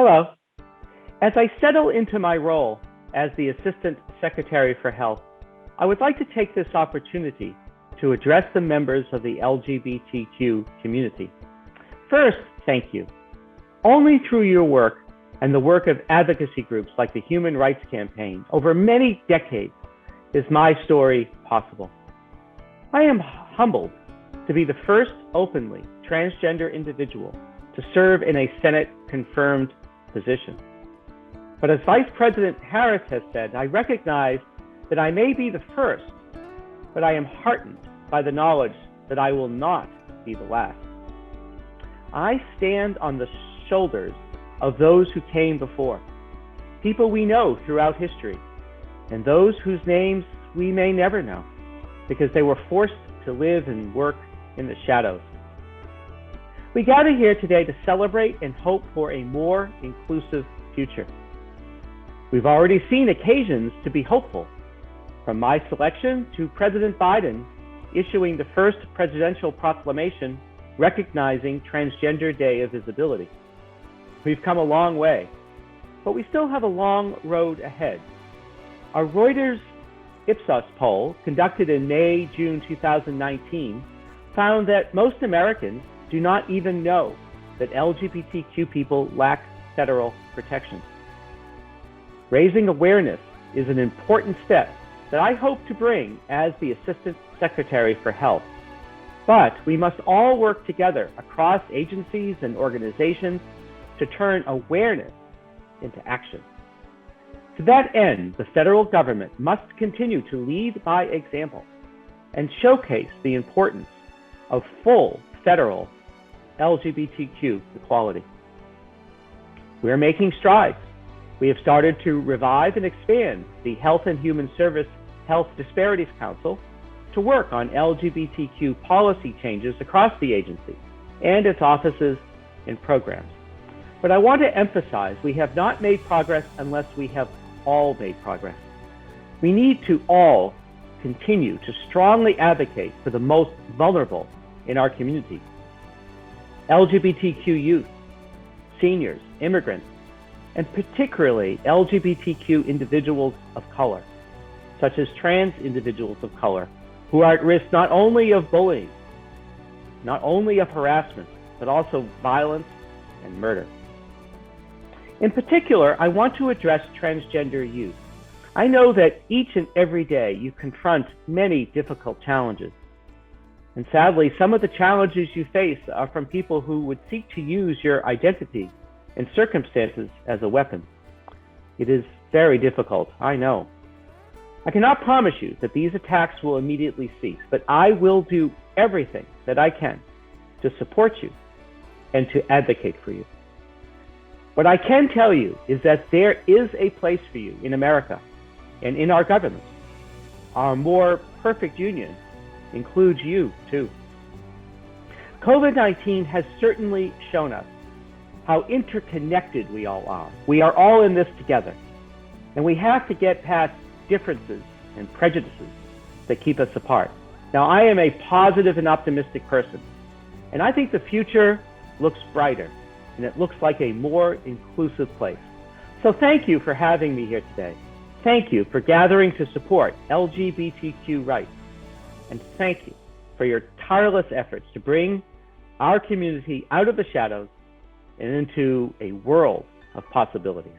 Hello. As I settle into my role as the Assistant Secretary for Health, I would like to take this opportunity to address the members of the LGBTQ community. First, thank you. Only through your work and the work of advocacy groups like the Human Rights Campaign over many decades is my story possible. I am humbled to be the first openly transgender individual to serve in a Senate-confirmed position. But as Vice President Harris has said, I recognize that I may be the first, but I am heartened by the knowledge that I will not be the last. I stand on the shoulders of those who came before, people we know throughout history, and those whose names we may never know, because they were forced to live and work in the shadows. We gather here today to celebrate and hope for a more inclusive future. We've already seen occasions to be hopeful, from my selection to President Biden issuing the first presidential proclamation recognizing Transgender Day of Visibility. We've come a long way, but we still have a long road ahead. Our Reuters Ipsos poll, conducted in May-June 2019, found that most Americans do not even know that LGBTQ people lack federal protections. Raising awareness is an important step that I hope to bring as the Assistant Secretary for Health. But we must all work together across agencies and organizations to turn awareness into action. To that end, the federal government must continue to lead by example and showcase the importance of full federal LGBTQ equality. We are making strides. We have started to revive and expand the Health and Human Service Health Disparities Council to work on LGBTQ policy changes across the agency and its offices and programs. But I want to emphasize we have not made progress unless we have all made progress. We need to all continue to strongly advocate for the most vulnerable in our community. LGBTQ youth, seniors, immigrants, and particularly LGBTQ individuals of color, such as trans individuals of color, who are at risk not only of bullying, not only of harassment, but also violence and murder. In particular, I want to address transgender youth. I know that each and every day you confront many difficult challenges. And sadly, some of the challenges you face are from people who would seek to use your identity and circumstances as a weapon. It is very difficult, I know. I cannot promise you that these attacks will immediately cease, but I will do everything that I can to support you and to advocate for you. What I can tell you is that there is a place for you in America and in our government. Our more perfect union includes you too. COVID-19 has certainly shown us how interconnected we all are. We are all in this together, and we have to get past differences and prejudices that keep us apart. Now, I am a positive and optimistic person, and I think the future looks brighter, and it looks like a more inclusive place. So thank you for having me here today. Thank you for gathering to support LGBTQ rights. And thank you for your tireless efforts to bring our community out of the shadows and into a world of possibilities.